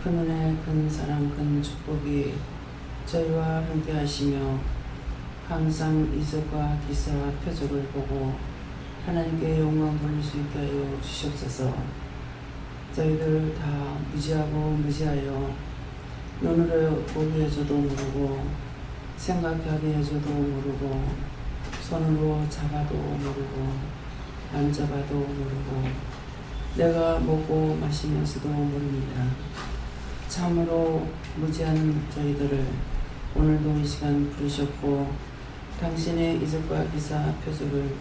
큰 은혜, 큰 사랑, 큰 축복이 저희와 함께 하시며 항상 이적과 기사와 표적을 보고 하나님께 영광 돌릴 수 있게 하여 주시옵소서. 저희들 다 무지하고 무지하여 눈으로 보게 해줘도 모르고 생각하게 해줘도 모르고 손으로 잡아도 모르고 만져봐도 모르고 내가 먹고 마시면서도 모릅니다. 참으로 무지한 저희들을 오늘도 이 시간 부르셨고 당신의 이적과 기사 표적을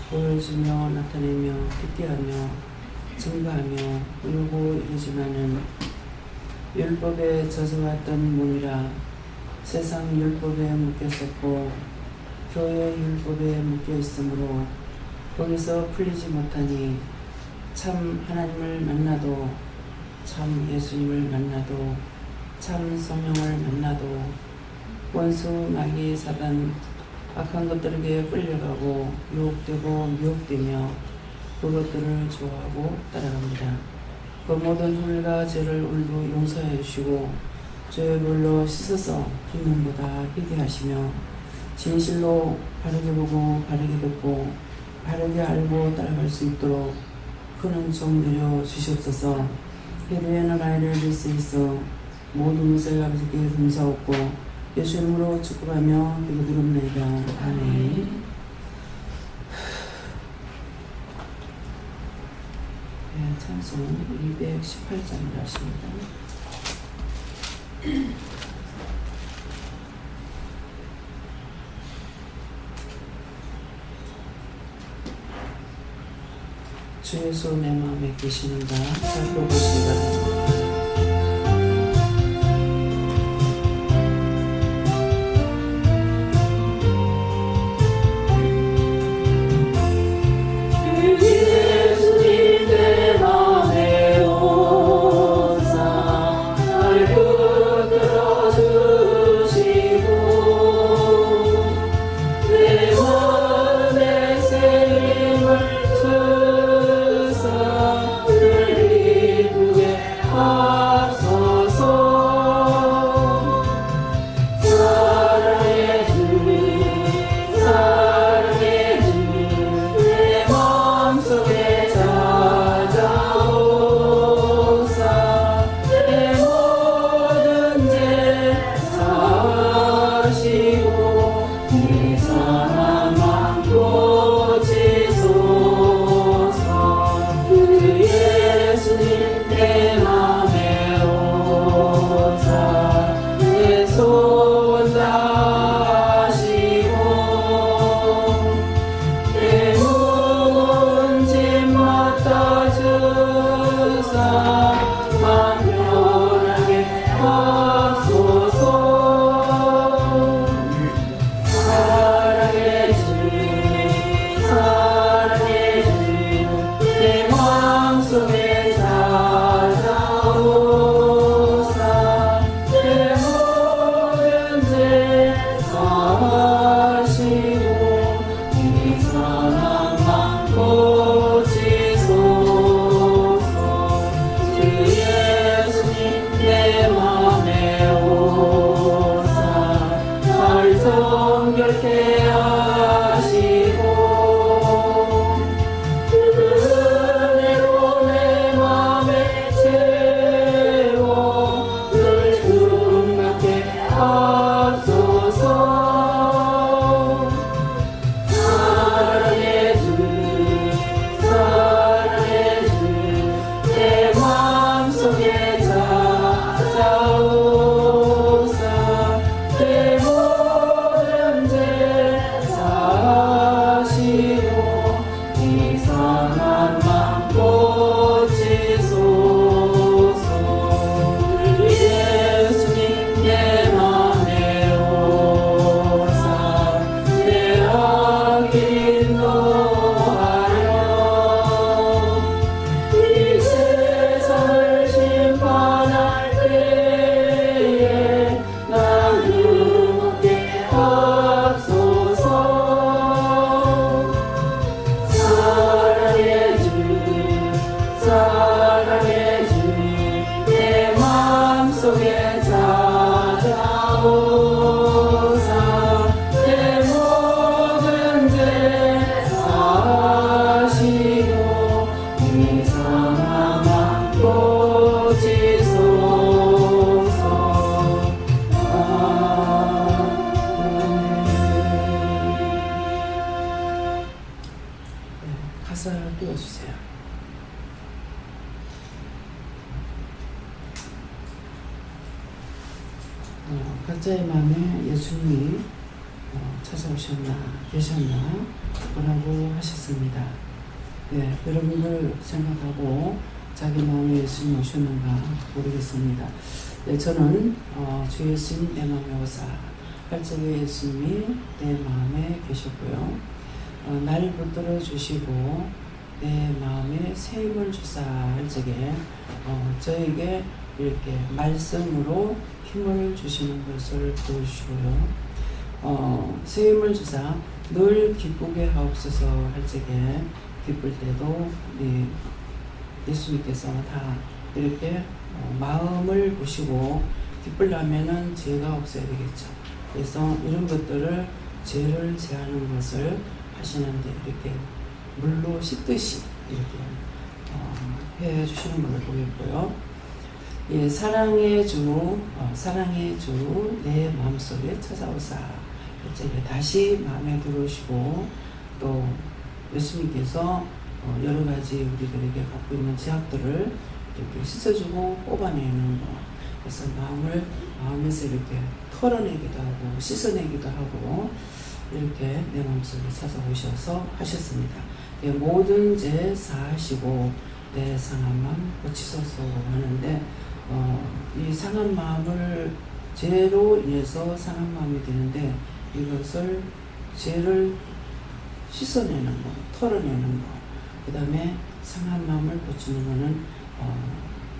보여주며 나타내며 듣게 하며 증거하며 이루고 이루지만은 율법에 젖어왔던 몸이라 세상 율법에 묶였었고 교회 율법에 묶여있으므로 거기서 풀리지 못하니 참 하나님을 만나도 참 예수님을 만나도 참 성령을 만나도 원수 마귀 사단 악한 것들에게 끌려가고 유혹되고 미혹되며 그것들을 좋아하고 따라갑니다. 그 모든 훌과 죄를 오늘도 용서해 주시고 죄의 물로 씻어서 김문보다 희게 하시며 진실로 바르게 보고 바르게 듣고 바르게 알고 따라갈 수 있도록 큰 은총 내려 주시옵소서. 회개의 나라를 이룰 수 있어 모든 것을 아버지께 감사하고 예수 이름으로 축복하며 기도드립니다. 아멘. 네, 찬송 218장을 하십니다. 주 예수 내 마음에 계시는가 살펴보시기 바랍니다. 사랑해 주님 내 마음 화살을 띄워주세요. 각자의 마음에 예수님이 찾아오셨나 계셨나 뭐라고 하셨습니다. 네, 여러분들 생각하고 자기 마음에 예수님 오셨는가 모르겠습니다. 네, 저는 주 예수님 내 마음에 오사 할 적에 예수님이 내 마음에 계셨고요. 나를 붙들어 주시고 내 마음에 새 힘을 주사 할 적에 저에게 이렇게 말씀으로 힘을 주시는 것을 보여주시고요. 새 힘을 주사 늘 기쁘게 하옵소서 할 적에 기쁠 때도 예수님께서 다 이렇게 마음을 보시고 기쁘려면은 죄가 없어야 되겠죠. 그래서 이런 것들을 죄를 제하는 것을 하시는데 이렇게 물로 씻듯이 이렇게 해 주시는 것을 보겠고요. 예, 사랑의 주 내 마음속에 찾아오사 이제 다시 마음에 들어오시고 또 예수님께서 여러 가지 우리들에게 갖고 있는 죄악들을 이렇게 씻어주고 뽑아내는 거. 그래서 마음에서 이렇게 털어내기도 하고 씻어내기도 하고 이렇게 내 마음속에 찾아오셔서 하셨습니다. 예, 모든 죄 사하시고 내 상한 마음 고치소서 하는데 이 상한 마음을 죄로 인해서 상한 마음이 되는데 이것을 죄를 씻어내는 거, 털어내는 거, 그 다음에 상한 마음을 고치는 거는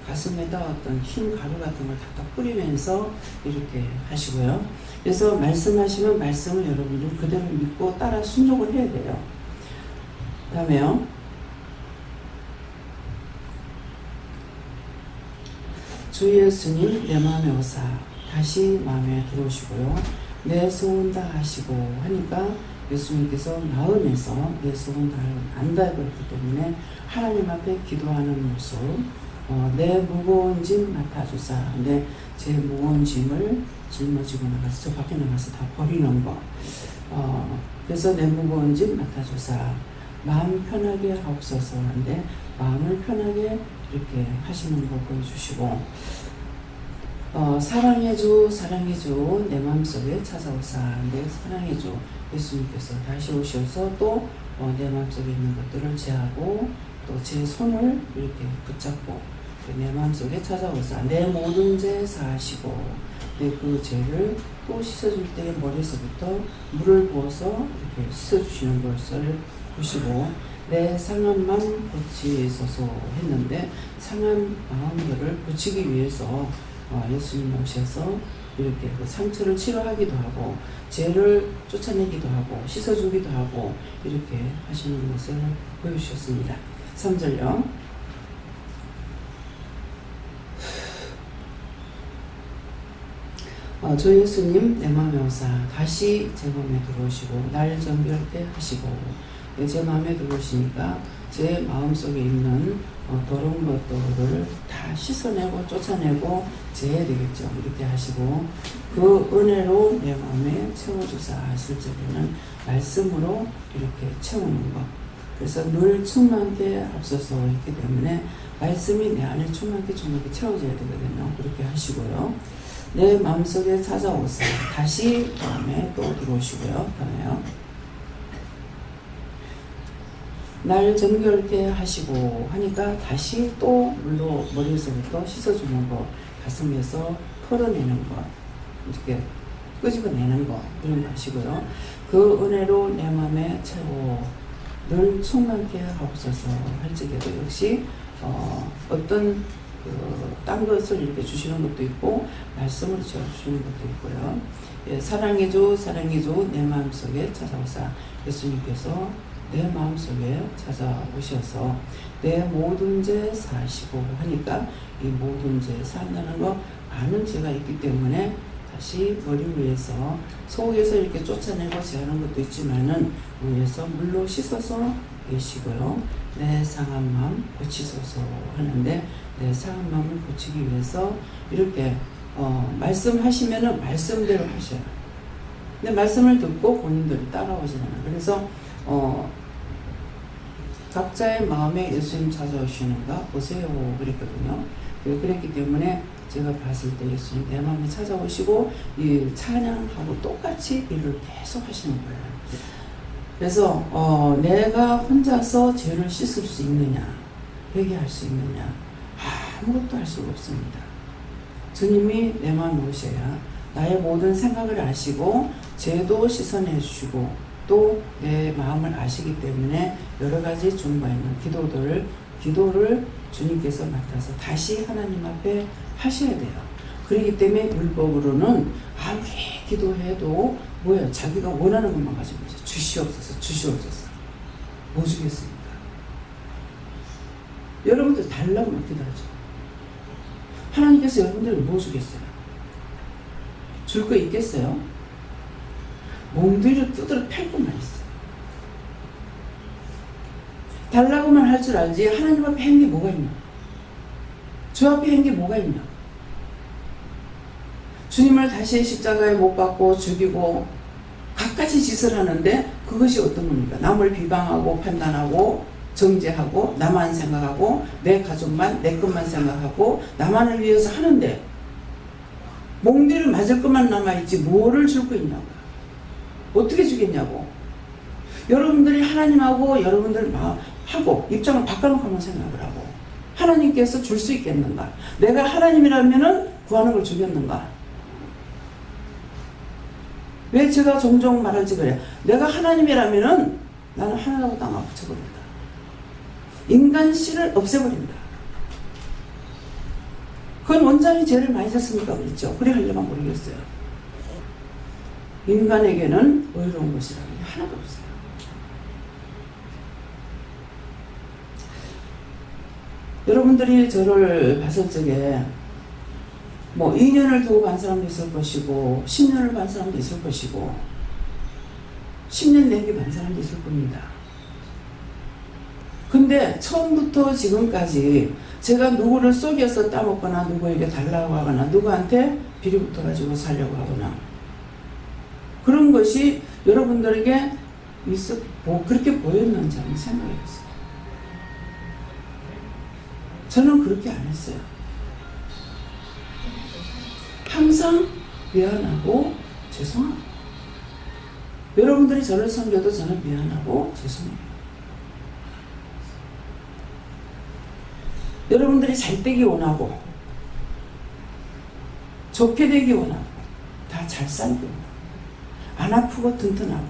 가슴에다 어떤 흰 가루 같은 걸 탁탁 뿌리면서 이렇게 하시고요. 그래서 말씀하시면 말씀을 여러분들 그대로 믿고 따라 순종을 해야 돼요. 그 다음에요. 주 예수님 내 마음에 오사 다시 마음에 들어오시고요. 내 소원 다 하시고 하니까 예수님께서 마음에서 내 소원 다 안다 그랬기 때문에 하나님 앞에 기도하는 모습, 내 무거운 짐 맡아주사. 근데 제 무거운 짐을 짊어지고 나가서 저 밖에 나가서 다 버리는 거. 그래서 내 무거운 짐 맡아주사. 마음 편하게 하옵소서 하는데 마음을 편하게 이렇게 하시는 거 보여주시고 사랑의 주 내 마음속에 찾아오사. 내 사랑의 주 예수님께서 다시 오셔서 또 내 마음속에 있는 것들을 제하고 또 제 손을 이렇게 붙잡고 내 마음속에 찾아오사. 내 모든 죄 사하시고 내 그 죄를 또 씻어줄 때 머리에서부터 물을 부어서 이렇게 씻어주시는 것을 보시고 내 상한 마음 고치소서 했는데 상한 마음들을 고치기 위해서 예수님 오셔서 이렇게 그 상처를 치료하기도 하고 죄를 쫓아내기도 하고 씻어주기도 하고 이렇게 하시는 것을 보여주셨습니다. 3절요. 주 예수님 내 마음에 오사 다시 제 마음에 들어오시고 날 정결케 하시고 제 마음에 들어오시니까 제 마음속에 있는 더러운 것들을 다 씻어내고 쫓아내고 제해야 되겠죠. 이렇게 하시고 그 은혜로 내 마음에 채워주사 하실 적에는 말씀으로 이렇게 채우는 것. 그래서 늘 충만케 앞서서 있기 때문에 말씀이 내 안에 충만케 채워져야 되거든요. 그렇게 하시고요. 내 마음속에 찾아오사 다시 마음에 또 들어오시고요. 그다음에요. 날 정결케 하시고 하니까 다시 또 물로 머리에서부터 씻어주는 거, 가슴에서 털어내는 거, 이렇게 끄집어내는 거 이런 거 하시고요. 그 은혜로 내 마음에 채워 늘 충만케 하옵소서 할 적에도 역시 어떤 딴 것을 이렇게 주시는 것도 있고 말씀으로 채워주시는 것도 있고요. 예, 사랑의 주 내 마음속에 찾아오사. 예수님께서 내 마음속에 찾아오셔서 내 모든 죄 사하시고 하니까 이 모든 죄 사한다는 거 많은 죄가 있기 때문에 다시 머리 위에서 속에서 이렇게 쫓아내고 제하는 것도 있지만은 위에서 물로 씻어서 계시고요. 내 상한 마음 고치소서 하는데 내 상한 마음을 고치기 위해서 이렇게 말씀하시면은 말씀대로 하셔요. 근데 말씀을 듣고 본인들이 따라오시잖아요. 그래서 각자의 마음에 예수님 찾아오시는가 보세요 그랬거든요. 그랬기 때문에 제가 봤을 때 예수님 내 마음에 찾아오시고 이 찬양하고 똑같이 일을 계속 하시는 거예요. 그래서 내가 혼자서 죄를 씻을 수 있느냐, 회개할 수 있느냐, 아무것도 할 수가 없습니다. 주님이 내 마음에 오셔야 나의 모든 생각을 아시고 죄도 씻어내 주시고 또 내 마음을 아시기 때문에 여러 가지 종과 있는 기도를 주님께서 맡아서 다시 하나님 앞에 하셔야 돼요. 그렇기 때문에 율법으로는 아무리 기도해도 뭐예요? 자기가 원하는 것만 가지고 있어요. 주시옵소서, 주시옵소서. 뭐 주겠습니까? 여러분들 달라고 기도하죠. 하나님께서 여러분들을 뭐 주겠어요? 줄 거 있겠어요? 몽둥이를 두드려 팰 것만 있어요. 달라고만 할 줄 알지 하나님 앞에 한 게 뭐가 있냐? 주 앞에 한 게 뭐가 있냐? 주님을 다시 십자가에 못 박고 죽이고 갖가지 짓을 하는데 그것이 어떤 겁니까? 남을 비방하고 판단하고 정죄하고 나만 생각하고 내 가족만 내 것만 생각하고 나만을 위해서 하는데 몽둥이를 맞을 것만 남아있지 뭐를 줄 거 있냐고. 어떻게 주겠냐고. 여러분들이 하나님하고 여러분들 하고 입장을 바꿔놓고 한번 생각을 하고 하나님께서 줄 수 있겠는가? 내가 하나님이라면은 구하는 걸 주겠는가? 왜 제가 종종 말할지 그래. 내가 하나님이라면은 나는 하나님하고 땅을 붙여버린다. 인간 씨를 없애버린다. 그건 원장이 죄를 많이 졌으니까 그랬죠. 그래 하려면 모르겠어요. 인간에게는 의로운 것이라는 게 하나도 없어요. 여러분들이 저를 봤을 적에 뭐 2년을 두고 간 사람도 있을 것이고 10년을 간 사람도 있을 것이고 10년 내기 반 사람도 있을 겁니다. 근데 처음부터 지금까지 제가 누구를 속여서 따먹거나 누구에게 달라고 하거나 누구한테 비리 붙어가지고 살려고 하거나 그런 것이 여러분들에게 그렇게 보였는지 한번 생각해 보세요. 저는 그렇게 안 했어요. 항상 미안하고 죄송하고 여러분들이 저를 섬겨도 저는 미안하고 죄송해요. 여러분들이 잘 되기 원하고 좋게 되기 원하고 다 잘 살기 원하고 안 아프고 튼튼하고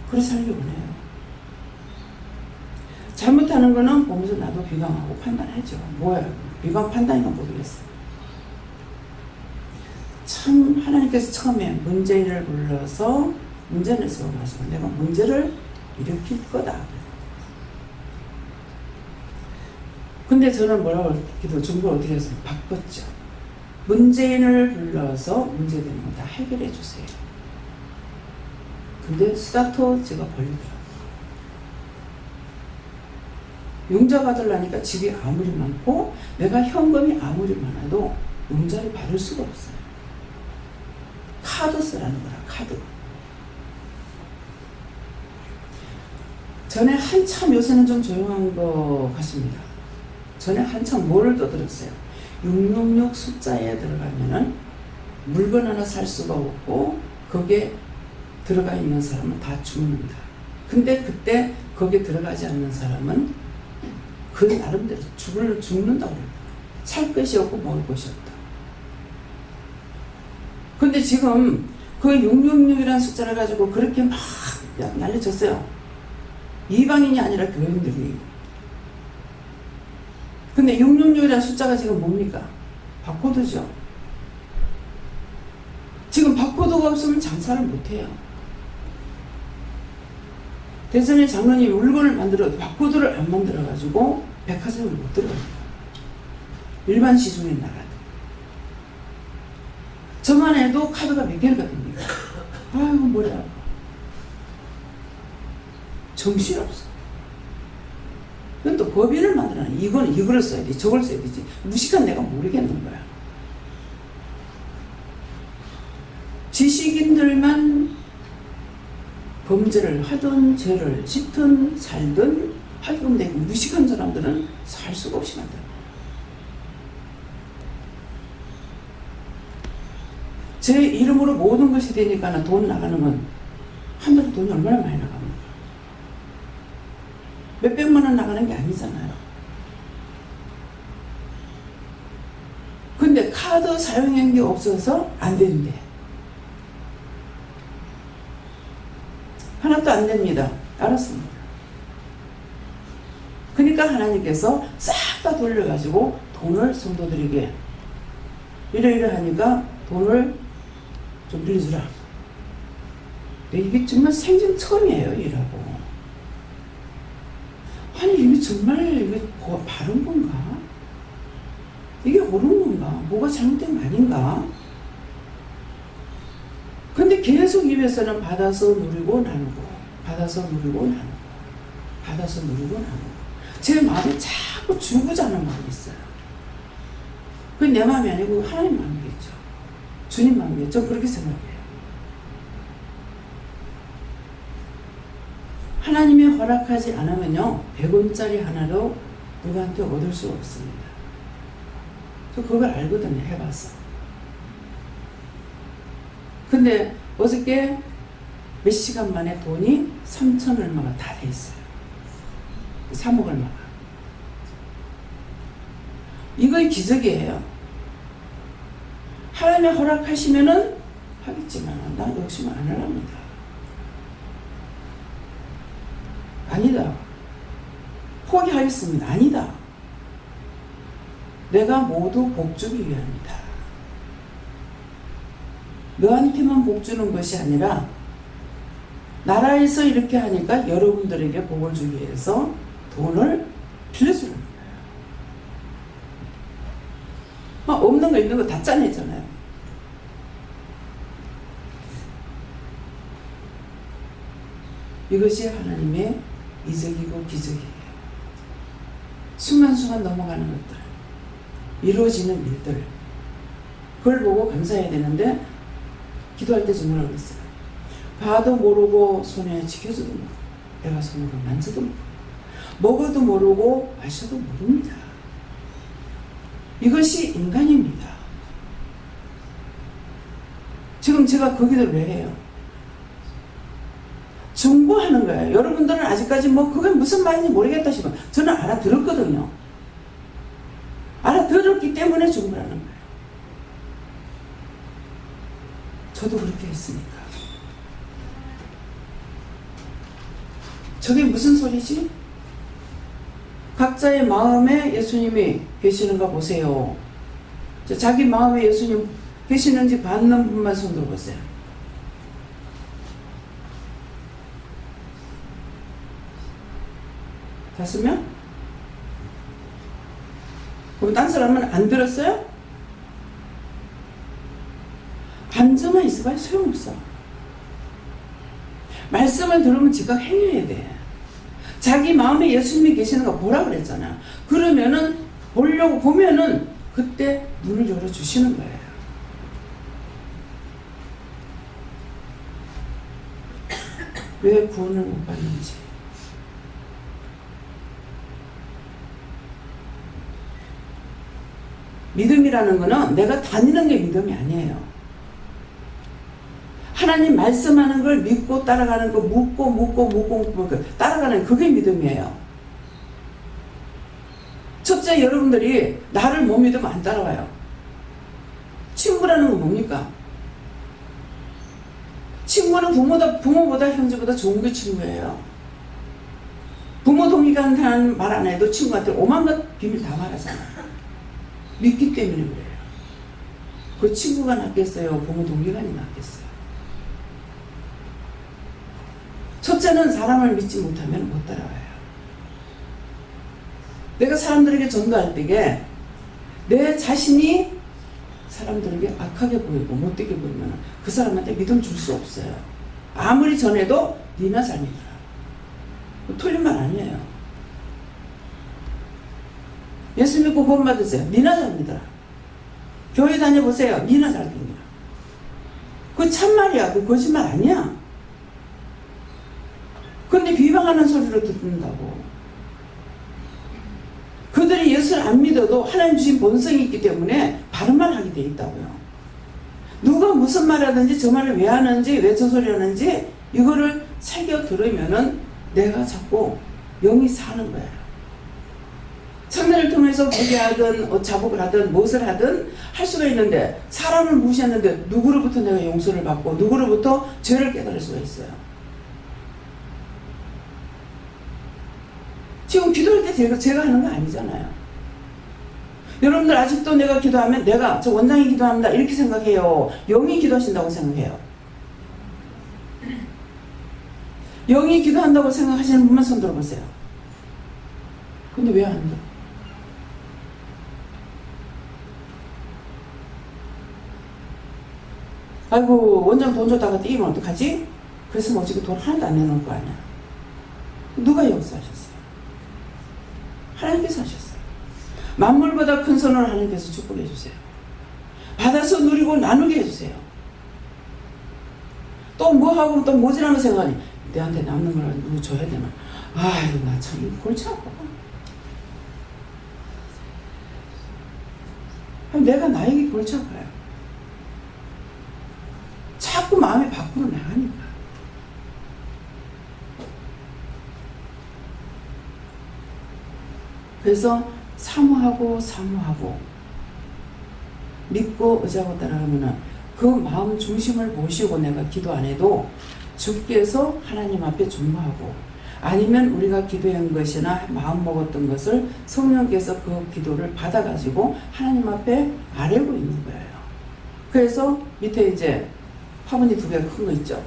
그렇게 살기 원해요. 잘못하는 거는 보면서 나도 비방하고 판단하죠. 뭐야 비방 판단인가 모르겠어. 참 하나님께서 처음에 문제인을 불러서 문제를 세워가지고 내가 문제를 일으킬 거다. 근데 저는 뭐라고 기도 중국을 어떻게 해서 바꿨죠. 문재인을 불러서 문제되는 거 다 해결해 주세요. 근데 수다토 제가 걸리더라고요. 용자 받으려니까 집이 아무리 많고 내가 현금이 아무리 많아도 용자를 받을 수가 없어요. 카드 쓰라는 거라 카드. 전에 한참 요새는 좀 조용한 것 같습니다. 전에 한참 뭐를 떠들었어요. 666 숫자에 들어가면은 물건 하나 살 수가 없고 거기에 들어가 있는 사람은 다 죽는다. 근데 그때 거기에 들어가지 않는 사람은 그 나름대로 죽는다고 그래요. 살 것이 없고 먹을 것이 없다. 근데 지금 그 666이라는 숫자를 가지고 그렇게 막 난리쳤어요. 이방인이 아니라 교인들이. 근데 666이라는 숫자가 지금 뭡니까? 바코드죠. 지금 바코드가 없으면 장사를 못해요. 대전의 장로님이 물건을 만들어도 바코드를 안 만들어가지고 백화점을 못 들어갑니다. 일반 시중에 나가도. 저만 해도 카드가 몇 개가 됩니까? 아이고 뭐야. 정신없어. 그건 또 법인을 만들어놔. 이거를 써야 돼. 저걸 써야 되지. 무식한 내가 모르겠는 거야. 지식인들만 범죄를 하든 죄를 짓든 살든 하기금 되고 무식한 사람들은 살 수가 없이 만들어요. 제 이름으로 모든 것이 되니까 돈 나가는 건 한 달에 돈이 얼마나 많이 나갑니까? 몇백만 원 나가는 게 아니잖아요. 근데 카드 사용한 게 없어서 안 된대. 하나도 안 됩니다. 알았습니다. 그러니까 하나님께서 싹 다 돌려가지고 돈을 성도들에게 이러이러하니까 돈을 좀 빌려주라. 이게 정말 생전 처음이에요. 일하고. 아니 이게 정말 이게 바른 건가? 이게 옳은 건가? 뭐가 잘못된 거 아닌가? 근데 계속 입에서는 받아서 누리고 나누고 받아서 누리고 나누고 받아서 누리고 나누고 제 마음에 자꾸 주고자 하는 마음이 있어요. 그게 내 마음이 아니고 하나님 마음이겠죠. 주님 마음이겠죠. 저 그렇게 생각해요. 하나님이 허락하지 않으면요 100원짜리 하나도 누구한테 얻을 수 없습니다. 저 그걸 알거든요. 해봤어. 근데 어저께 몇 시간 만에 돈이 3천 얼마가 다 돼 있어요. 3억 얼마가. 이거의 기적이에요. 하나님이 허락하시면은 하겠지만 나 욕심 안 하랍니다. 아니다. 포기하겠습니다. 아니다. 내가 모두 복주기 위함이다. 너한테만 복주는 것이 아니라 나라에서 이렇게 하니까 여러분들에게 복을 주기 위해서 돈을 빌려주는 거예요. 없는 거 있는 거 다 짜내잖아요. 이것이 하나님의 이적이고 기적이에요. 순간순간 넘어가는 것들, 이루어지는 일들, 그걸 보고 감사해야 되는데 기도할 때 뭐라고 그랬어요? 봐도 모르고 손에 지켜줘도 모르고 내가 손으로 만져도 모르고 먹어도 모르고 마셔도 모릅니다. 이것이 인간입니다. 지금 제가 그 기도를 왜 해요? 정보하는 거예요. 여러분들은 아직까지 그게 무슨 말인지 모르겠다 싶으면 저는 알아들었거든요. 알아들었기 때문에 정보하는 거예요. 저도 그렇게 했으니까. 저게 무슨 소리지? 각자의 마음에 예수님이 계시는가 보세요. 자기 마음에 예수님 계시는지 받는 분만 손 들어보세요. 봤으면? 그럼 딴 사람은 안 들었어요? 앉아만 있어봐야 소용없어. 말씀을 들으면 즉각 행해야 돼. 자기 마음에 예수님이 계시는 거 보라 그랬잖아. 그러면은 보려고 보면은 그때 문을 열어주시는 거예요. 왜 구원을 못 받는지. 믿음이라는 거는 내가 다니는 게 믿음이 아니에요. 하나님 말씀하는 걸 믿고 따라가는 거, 묻고 따라가는 그게 믿음이에요. 첫째, 여러분들이 나를 못 믿으면 안 따라와요. 친구라는 건 뭡니까? 친구는 부모보다 형제보다 좋은 게 친구예요. 부모 동의가 한다는 말 안 해도 친구한테 오만것 비밀 다 말하잖아. 믿기 때문에 그래요. 그 친구가 낫겠어요? 부모 동기간이 낫겠어요? 첫째는 사람을 믿지 못하면 못 따라와요. 내가 사람들에게 전도할 때에 내 자신이 사람들에게 악하게 보이고 못되게 보이면 그 사람한테 믿음 줄 수 없어요. 아무리 전해도 니나 잘 믿어라. 틀린 말 아니에요. 예수 믿고 구원 받으세요. 니나 잘 믿어라. 교회 다녀보세요. 니나 잘 믿어라. 그거 참말이야. 그거 거짓말 아니야. 근데 비방하는 소리로 듣는다고. 그들이 예수를 안 믿어도 하나님 주신 본성이 있기 때문에 바른 말 하게 돼 있다고요. 누가 무슨 말 하든지 저 말을 왜 하는지 왜 저 소리 하는지 이거를 새겨 들으면은 내가 자꾸 영이 사는 거예요. 성례를 통해서 보게 하든 자복을 하든 무엇을 하든 할 수가 있는데 사람을 무시했는데 누구로부터 내가 용서를 받고 누구로부터 죄를 깨달을 수가 있어요. 지금 기도할 때 제가 하는 거 아니잖아요. 여러분들 아직도 내가 기도하면 내가 저 원장이 기도합니다 이렇게 생각해요. 영이 기도하신다고 생각해요. 영이 기도한다고 생각하시는 분만 손 들어보세요. 근데 왜 안 들어? 아이고 원장 돈 줬다가 띄면 어떡하지? 그래서 뭐 지금 돈 하나도 안 내놓을 거 아니야. 누가 역사하셨어요? 하나님께서 하셨어요. 만물보다 큰 선을 하나님께서 축복해 주세요. 받아서 누리고 나누게 해주세요. 또 뭐하고 또 모자라면 생각하니 내한테 남는 걸 누구 줘야 되나? 아이고 나 참 골치 아파. 내가 나에게 골치 아파요. 자꾸 마음이 밖으로 나가니까. 그래서 사모하고 믿고 의지하고 따라가면은 그 마음 중심을 모시고 내가 기도 안 해도 주께서 하나님 앞에 중보하고 아니면 우리가 기도한 것이나 마음 먹었던 것을 성령께서 그 기도를 받아가지고 하나님 앞에 아뢰고 있는 거예요. 그래서 밑에 이제 화분이 두 개가 큰 거 있죠.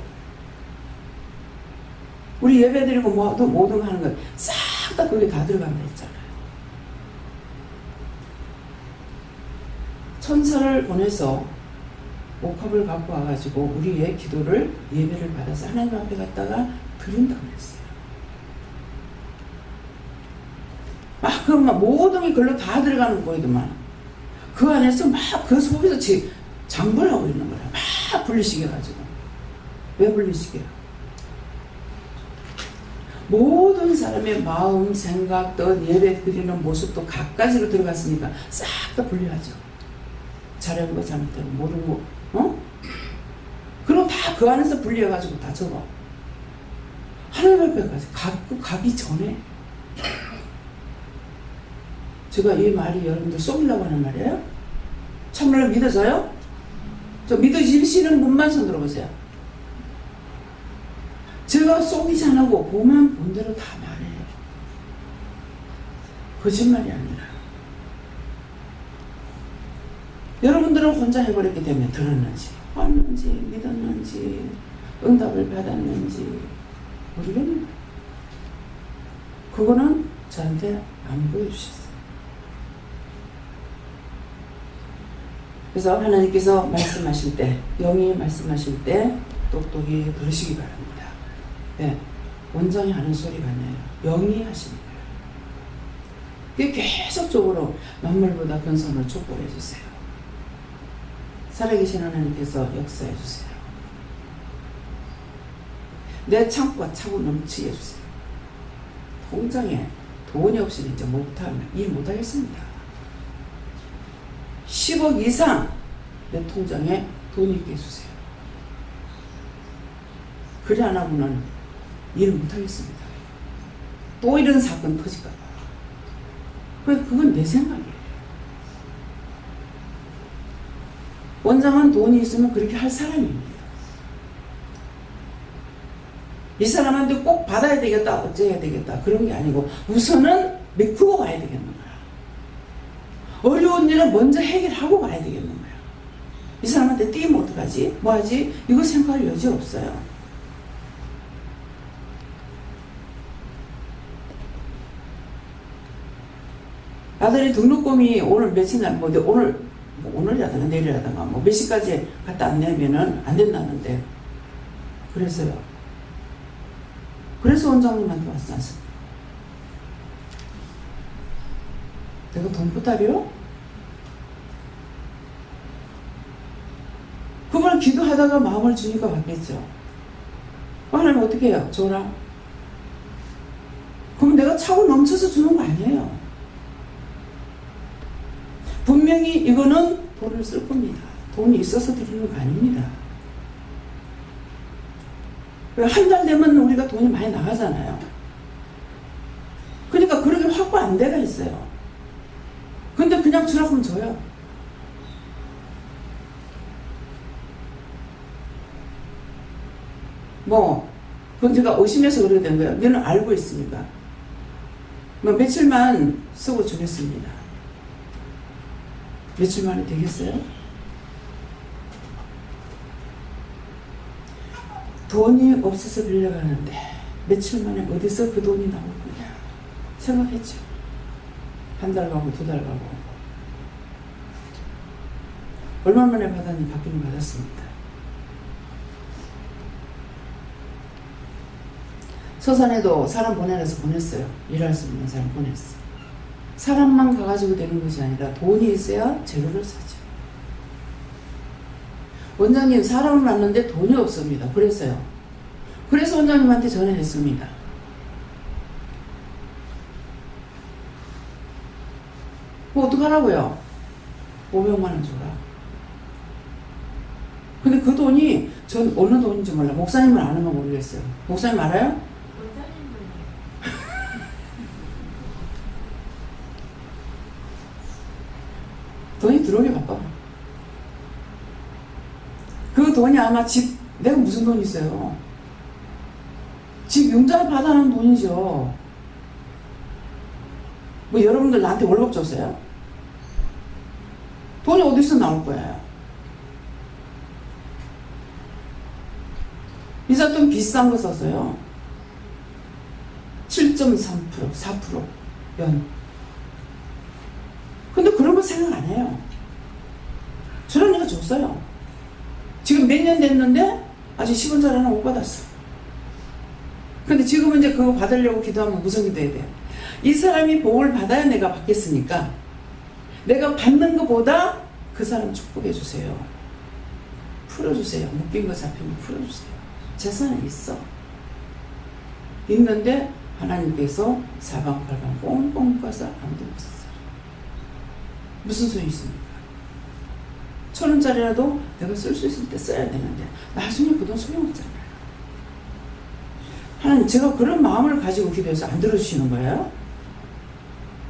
우리 예배드리고 모든 거 하는 거 싹 다 거기 다 들어간다 했잖아요. 천사를 보내서 옥합을 갖고 와가지고 우리의 기도를 예배를 받아서 하나님 앞에 갔다가 드린다고 했어요. 그럼 모든 게 글로 다 들어가는 거이더만 그 안에서 그 속에서 장부를 하고 있는 거야. 막 분리시켜 가지고. 왜 분리시켜요? 모든 사람의 마음, 생각, 또 예배 드리는 모습도 각가지로 들어갔으니까 싹 다 분리하죠. 잘한 거 잘못된 거 모든 거 그럼 다 그 안에서 분리해가지고 다 적어. 하나님 앞에까지 가기 전에 제가 이 말이 여러분들 속이려고 하는 말이에요? 참말로 믿어져요? 저 믿어지시는 분만 손 들어보세요. 제가 속이지 않고 보면 본 대로 다 말해요. 거짓말이 아니라. 여러분들은 혼자 해버렸기 때문에 들었는지 왔는지 믿었는지 응답을 받았는지 모르겠네요. 그거는 저한테 안 보여주셨어요. 그래서 하나님께서 말씀하실 때 영이 말씀하실 때 똑똑히 들으시기 바랍니다. 네, 원장이 하는 소리가 아니에요. 영이 하시는 거예요. 계속적으로 만물보다 큰 선을 축복해 주세요. 살아계신 하나님께서 역사해 주세요. 내 창고가 차고 넘치게 해주세요. 통장에 돈이 없으니 이제 일 못하겠습니다. 10억 이상 내 통장에 돈이 있게 해주세요. 그래 안 하고는 일 못하겠습니다. 또 이런 사건 터질까봐. 그건 내 생각이에요. 원장은 돈이 있으면 그렇게 할 사람입니다. 이 사람한테 꼭 받아야 되겠다, 어째야 되겠다 그런 게 아니고 우선은 메꾸고 가야 되겠는 거야. 어려운 일은 먼저 해결하고 가야 되겠는 거야. 이 사람한테 띄면 어떡하지? 뭐하지? 이거 생각할 여지 없어요. 아들이 등록금이 오늘 며칠 날 오늘이라든가 내일이라든가 몇 시까지 갖다 안 내면은 안 된다는데 그래서요. 그래서 원장님한테 왔지 않습니까? 내가 돈 부탁이요? 그걸 기도하다가 마음을 주니까 받겠죠. 하나님 어떻게 해요? 줘라. 그럼 내가 차고 넘쳐서 주는 거 아니에요. 분명히 이거는 돈을 쓸 겁니다. 돈이 있어서 드리는 거 아닙니다. 한 달 되면 우리가 돈이 많이 나가잖아요. 그러니까 그렇게 확보 안 돼가 있어요. 근데 그냥 주라고 하면 줘요. 그건 제가 의심해서 그러게 된 거예요. 너는 알고 있으니까. 며칠만 쓰고 주겠습니다. 며칠 만에 되겠어요? 돈이 없어서 빌려가는데 며칠 만에 어디서 그 돈이 나올 거냐 생각했죠. 한 달 가고 두 달 가고. 얼마 만에 받았니? 받기는 받았습니다. 서산에도 사람 보내라서 보냈어요. 일할 수 있는 사람 보냈어요. 사람만 가가지고 되는 것이 아니라 돈이 있어야 재료를 사죠. 원장님 사람을 만났는데 돈이 없습니다. 그래서 원장님한테 전화했습니다. 어떡하라고요? 500만 원 줘라. 근데 그 돈이 전 어느 돈인지 몰라. 목사님을 아는 건 모르겠어요. 목사님 알아요? 돈이 들어오기 바빠. 그 돈이 아마 내가 무슨 돈이 있어요? 집 융자를 받아놓은 돈이죠. 여러분들 나한테 월급 줬어요? 돈이 어디서 나올 거예요? 이삿돈 비싼 거 썼어요. 7.3%, 4% 연. 근데 그런 거 생각 안 해요. 저런 애가 줬어요. 지금 몇 년 됐는데 아직 10원짜리 하나 못 받았어. 근데 지금은 이제 그거 받으려고 기도하면 무슨 기도해야 돼요? 이 사람이 복을 받아야 내가 받겠으니까 내가 받는 것보다 그 사람 축복해 주세요. 풀어주세요. 묶인 거 잡히면 풀어주세요. 재산은 있어. 있는데 하나님께서 사방팔방 꽁꽁 까서 안 들고 있어요. 무슨 소용이 있습니까? 1,000원짜리라도 내가 쓸 수 있을 때 써야 되는데 나중에 그 돈 소용없잖아요. 하나님 제가 그런 마음을 가지고 기도해서 안 들어주시는 거예요?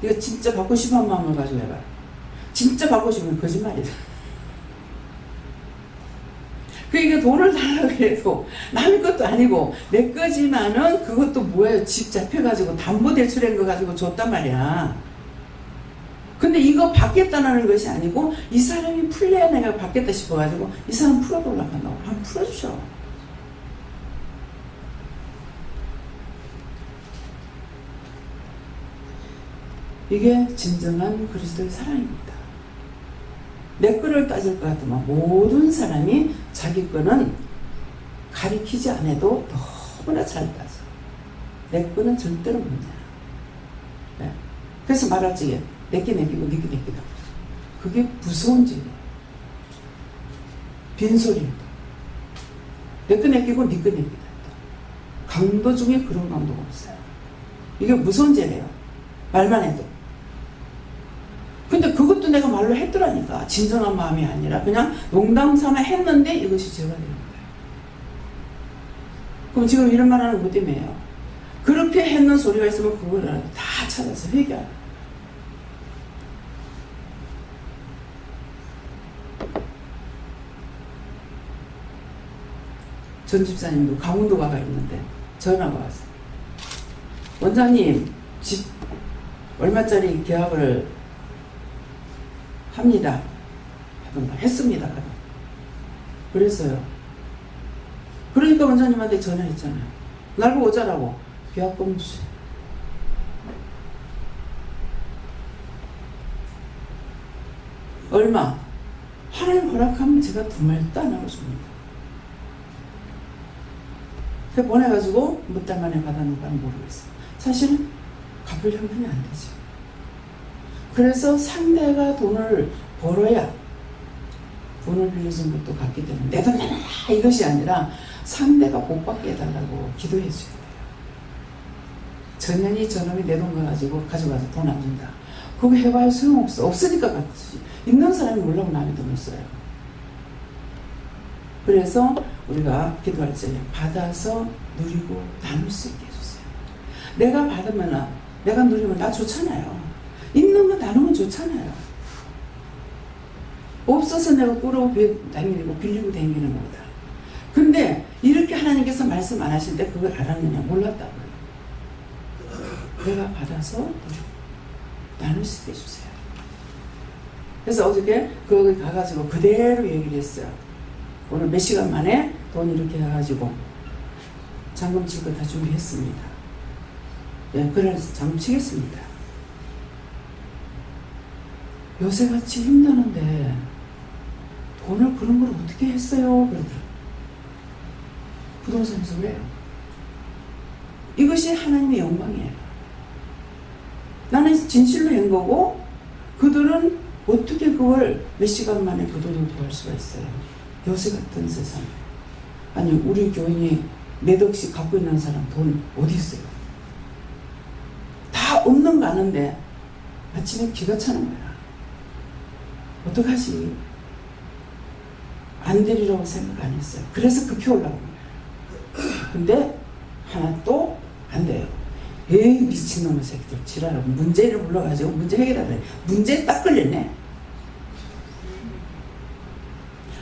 이거 진짜 받고 싶은 마음을 가지고 해봐. 진짜 받고 싶으면 거짓말이다. 그러니까 돈을 달라고 해도 남의 것도 아니고 내 거지만은 그것도 뭐예요? 집 잡혀가지고 담보대출한 거 가지고 줬단 말이야. 근데 이거 받겠다는 것이 아니고 이 사람이 풀려야 내가 받겠다 싶어가지고 이 사람 풀어보려고 한다고. 한번 풀어주셔. 이게 진정한 그리스도의 사랑입니다. 내 거를 따질 것 같으면 모든 사람이 자기 거는 가리키지 않아도 너무나 잘 따져. 내 거는 절대로 못 내놔. 네. 그래서 말할 적에 내게 내기고 니게 내기다. 그게 무서운 짓이에요. 빈소리입니다. 내게 내기고 니게 내기다. 강도 중에 그런 강도가 없어요. 이게 무서운 죄예요. 말만 해도. 근데 그것도 내가 말로 했더라니까. 진정한 마음이 아니라 그냥 농담 삼아 했는데 이것이 죄가 되는 거예요. 그럼 지금 이런 말 하는 것 때문에요. 그렇게 했는 소리가 있으면 그거를 다 찾아서 회개하라. 전 집사님도 강원도 가가 있는데 전화가 왔어요. 원장님 집 얼마짜리 계약을 합니다. 하던가 했습니다. 그래서요. 그러니까 원장님한테 전화했잖아요. 날 보고 어쩌라고. 계약금 주세요. 얼마? 하나님 허락하면 제가 두 말도 안 하고 줍니다. 그래서 보내가지고 몇 달 만에 받았는가는 모르겠어요. 사실은 갚을 형편이 안 되죠. 그래서 상대가 돈을 벌어야 돈을 빌려준 것도 갚기 때문에 내 돈 내놔라 이것이 아니라 상대가 복 받게 해달라고 기도해 줘야 돼요. 전년이 저놈이 내 돈 가지고 가져가서 돈 안 준다. 그거 해봐야 소용없어. 없으니까 같이. 있는 사람이 몰라고 남의 돈을 써요. 그래서 우리가 기도할 때 받아서 누리고 나눌 수 있게 해주세요. 내가 받으면 내가 누리면 나 좋잖아요. 있는 거 나누면 좋잖아요. 없어서 내가 꾸르고 다니고 빌리고 다니는 거다. 근데 이렇게 하나님께서 말씀 안 하실 때 그걸 알았느냐? 몰랐다고요. 내가 받아서 누리고 나눌 수 있게 해주세요. 그래서 어저께 거기 가가지고 그대로 얘기를 했어요. 오늘 몇 시간 만에 돈 이렇게 해가지고 잔금 칠 거 다 준비했습니다. 예, 그래서 잔금 치겠습니다. 요새같이 힘드는데 돈을 그런 걸 어떻게 했어요? 그러더라고요. 부동산에서 왜요? 이것이 하나님의 영광이에요. 나는 진실로 한 거고 그들은 어떻게 그걸 몇 시간 만에 그 돈을 구할 수가 있어요? 요새 같은 세상. 아니 우리 교인이 몇 억씩 갖고 있는 사람 돈 어디 있어요? 다 없는 거 아는데 아침에 기가 차는 거야. 어떡하지? 안 되리라고 생각 안 했어요. 그래서 급히 올라온 거예요. 근데 하나 또 안 돼요. 에이 미친놈의 새끼들 지랄하고 문제를 불러가지고 문제 해결하래. 문제에 딱 걸렸네.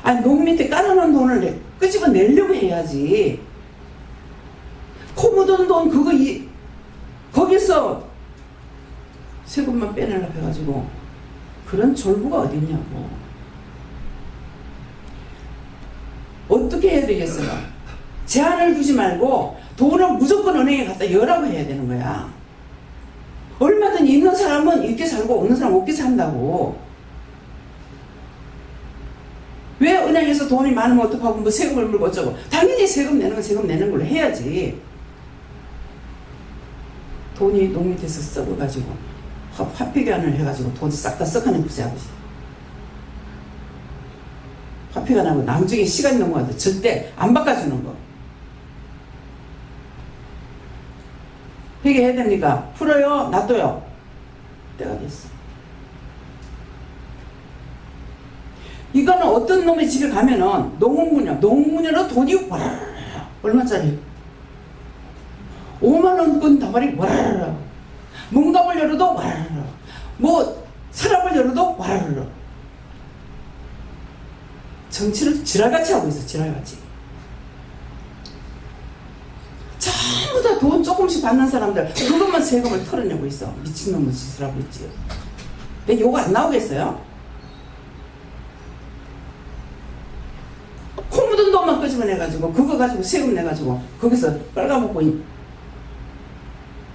아니 농 밑에 깔아놓은 돈을 끄집어 내려고 해야지. 코 묻은 돈 그거 거기서 세금만 빼내려고 해가지고 그런 졸부가 어디 있냐고. 어떻게 해야 되겠어요? 제한을 두지 말고 돈을 무조건 은행에 갖다 열라고 해야 되는 거야. 얼마든지 있는 사람은 있게 살고 없는 사람은 없게 산다고. 왜 은행에서 돈이 많으면 어떡하고 뭐 세금을 물고 어쩌고. 당연히 세금 내는 건 세금 내는 걸로 해야지. 돈이 농 밑에서 썩어가지고 화폐관을 해가지고 돈 싹 다 썩어낸 거지 아버지. 화폐관하고 나중에 시간이 넘어가도 절대 안 바꿔주는 거. 회개해야 됩니까? 풀어요? 놔둬요? 때가 됐어. 이거는 어떤 놈의 집에 가면은 농문이로 돈이 와라라. 얼마짜리? 5만원권 다발이 와라라. 문갑을 열어도 와라라. 뭐 서랍을 열어도 와라라. 정치를 지랄같이 하고 있어. 지랄같이. 전부 다 돈 조금씩 받는 사람들 그것만 세금을 털어내고 있어. 미친놈의 짓을 하고 있지. 근데 요거 안 나오겠어요? 코 묻은 돈만 끄집어내가지고 그거 가지고 세금 내가지고 거기서 빨가먹고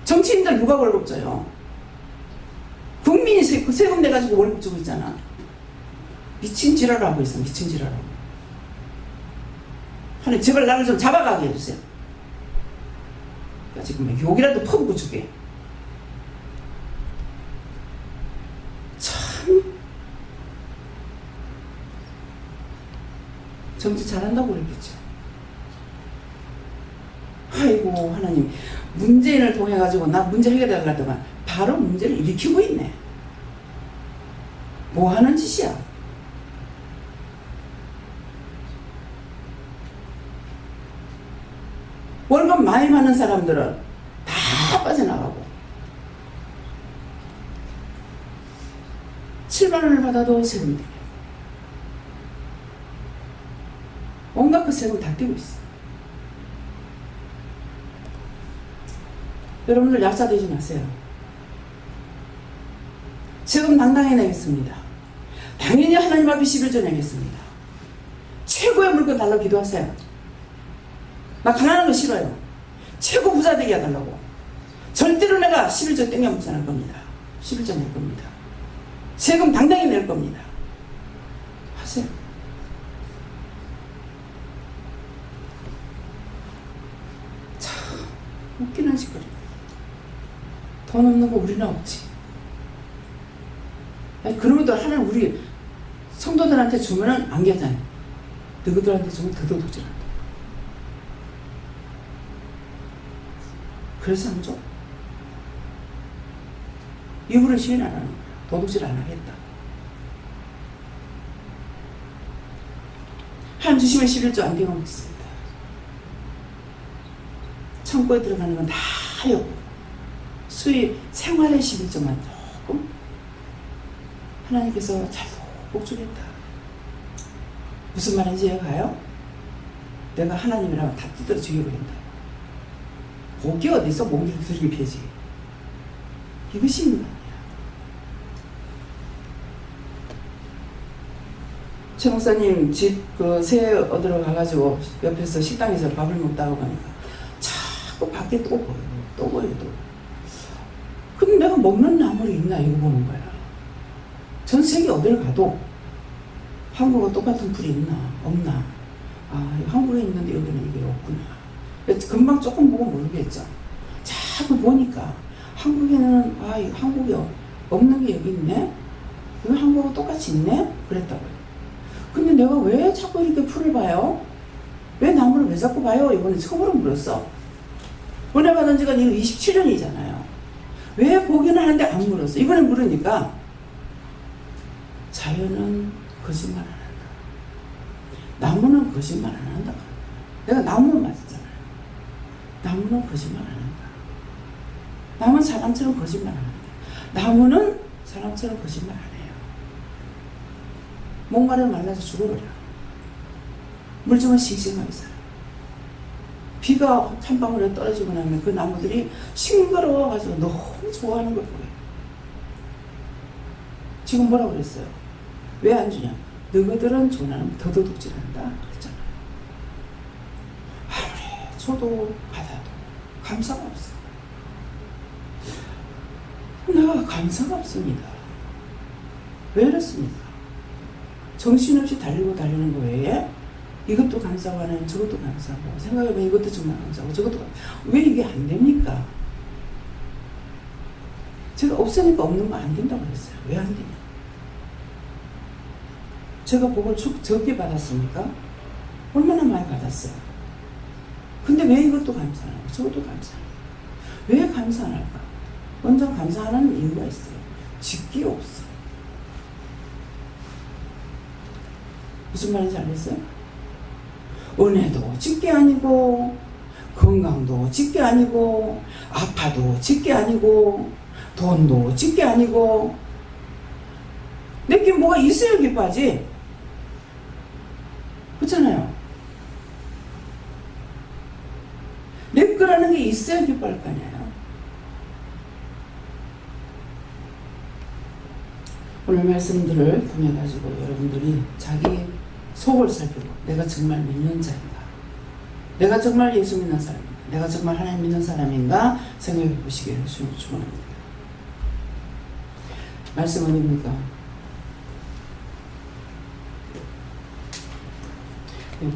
정치인들 누가 월급 줘요? 국민이 세금 내가지고 월급 주고 있잖아. 미친 지랄을 하고 있어. 미친 지랄하고. 하나님 제발 나를 좀 잡아가게 해주세요. 지금 욕이라도 퍼붓고 주게. 참 정치 잘한다고 그랬겠죠. 아이고 하나님 문재인을 통해 가지고 나 문제 해결하려다가 바로 문제를 일으키고 있네. 뭐 하는 짓이야? 월급 많이 받는 사람들은 다 빠져나가고 7만원을 받아도 세금 떼요. 온갖 그 세금 다 떼고 있어. 여러분들 약자 되지 마세요. 세금 당당히 내겠습니다. 당연히 하나님 앞에 11조 내겠습니다. 최고의 물건 달라고 기도하세요. 나 가난한 거 싫어요. 최고 부자 되게 해달라고. 절대로 내가 11조 땡겨 묻지 않을 겁니다. 11조 낼 겁니다. 세금 당당히 낼 겁니다. 하세요. 참 웃기는 짓거리. 돈 없는 거 우리는 없지. 아니, 그러면도 하나님 우리 성도들한테 주면은 안 계잖아요. 너희들한테 주면 더 도둑질한다. 그래서 안 줘. 입으로 시인 안 하는 거야. 도둑질 안 하겠다. 하나님 주시면 11조 안 되어먹습니다. 창고에 들어가는 건 다 하려고. 수입, 생활의 11조만 조금 하나님께서 잘 복주겠다. 무슨 말인지 이해가요? 내가 하나님이랑 다 뜯어 죽여버린다. 복이 어디서 몽기를 들게 피지. 이것이 있는 거야. 최 목사님 집 새 얻으러 가가지고 옆에서 식당에서 밥을 먹다가 보니까 자꾸 밖에 또 보여. 또 보여. 또. 근데 내가 먹는 나물이 있나 이거 보는 거야. 전 세계 어딜 가도 한국과 똑같은 풀이 있나 없나. 아, 한국에 있는데 여기는 이게 없구나. 금방 조금 보고 모르겠죠. 자꾸 보니까 한국에는 한국에 없는 게 여기 있네. 여기 한국하고 똑같이 있네. 그랬다고요. 근데 내가 왜 자꾸 이렇게 풀을 봐요? 왜 나무를 왜 자꾸 봐요? 이번에 처음으로 물었어. 은혜 받은 지가 27년이잖아요. 왜 보기는 하는데 안 물었어? 이번에 물으니까 자연은 거짓말 안 한다. 나무는 거짓말 안 한다. 내가 나무는 맞았잖아요. 나무는 거짓말 안 한다. 나무는 사람처럼 거짓말 안 한다. 나무는 사람처럼 거짓말 안 해요. 목마르 말라서 죽어버려. 물 주면 싱싱하게 살아. 비가 찬방울에 떨어지고 나면 그 나무들이 싱그러워가지고 너무 좋아하는 걸 보여요. 지금 뭐라고 그랬어요? 왜 안 주냐? 너희들은 조나는 더더둑질한다 그랬잖아요. 아무리 줘도 받아도 감사가 없어. 내가 감사가 없습니다. 왜 이렇습니까? 정신없이 달리고 달리는 거 외에 이것도 감사하고 하나님 저것도 감사하고 생각해보면 이것도 정말 감사하고 저것도 왜 이게 안 됩니까? 제가 없으니까 없는 거 안 된다고 그랬어요. 왜 안 되냐? 제가 복을 적게 받았습니까? 얼마나 많이 받았어요. 근데 왜 이것도 감사 안 하고 저것도 감사 안 하고 왜 감사 안 할까? 먼저 감사하는 이유가 있어요. 집기 없어. 무슨 말인지 알겠어요? 은혜도 집게 아니고 건강도 집게 아니고 아파도 집게 아니고 돈도 집게 아니고 내게 뭐가 있어야 기뻐하지. 그렇잖아요. 내 거라는 게 있어야 기뻐할 거 아니에요. 오늘 말씀들을 통해 가지고 여러분들이 자기 속을 살피고 내가 정말 믿는 자인가, 내가 정말 예수 믿는 사람인가, 내가 정말 하나님 믿는 사람인가 생각해 보시기를 축원합니다. 말씀 어디입니까?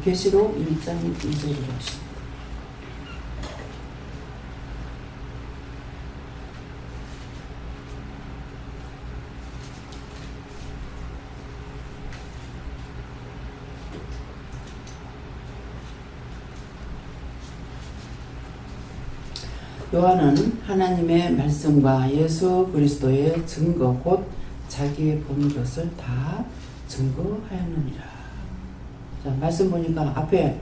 계시록 1장 2절을 하십니다. 요한은 하나님의 말씀과 예수 그리스도의 증거 곧 자기의 본 것을 다 증거하였느니라. 자, 말씀 보니까 앞에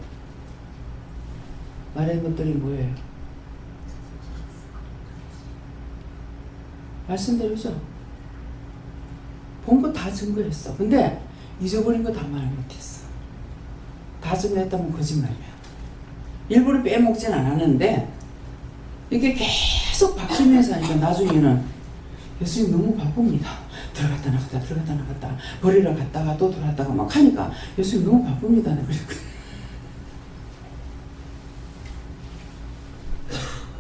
말한 것들이 뭐예요? 말씀대로죠. 본 거 다 증거했어. 근데 잊어버린 거 다 말 못했어. 다 증거했다면 거짓말이야. 일부러 빼먹진 않았는데 이게 계속 바뀌면서 하니까 나중에는 예수님 너무 바쁩니다. 들어갔다 나갔다 들어갔다 나갔다 버리러 갔다가 또 돌아갔다가 막 하니까 예수님 너무 바쁩니다.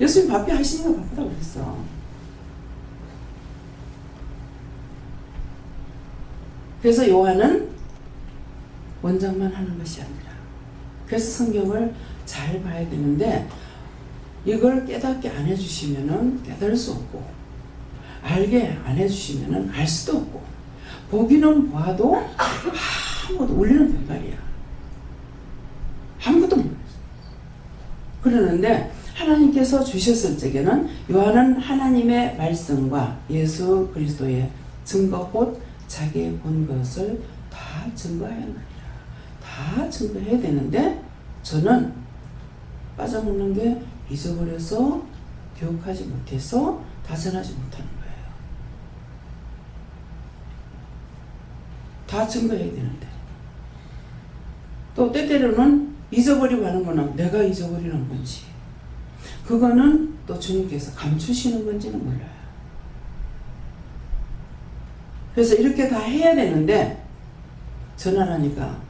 예수님 바삐 하시니까 바쁘다고 그랬어. 그래서 요한은 원장만 하는 것이 아니라 그래서 성경을 잘 봐야 되는데 이걸 깨닫게 안 해주시면은 깨달을 수 없고 알게 안 해주시면은 알 수도 없고 보기는 봐도 아무것도 울리는 별말이야. 아무것도 몰라. 그러는데 하나님께서 주셨을 적에는 요한은 하나님의 말씀과 예수 그리스도의 증거 곧 자기의 본 것을 다 증거해야 하느니라. 다 증거해야 되는데 저는 빠져먹는 게 잊어버려서 기억하지 못해서 다 전하지 못하는 거예요. 다 증거해야 되는데 또 때때로는 잊어버리고 하는 거는 내가 잊어버리는 건지 그거는 또 주님께서 감추시는 건지는 몰라요. 그래서 이렇게 다 해야 되는데 전화하니까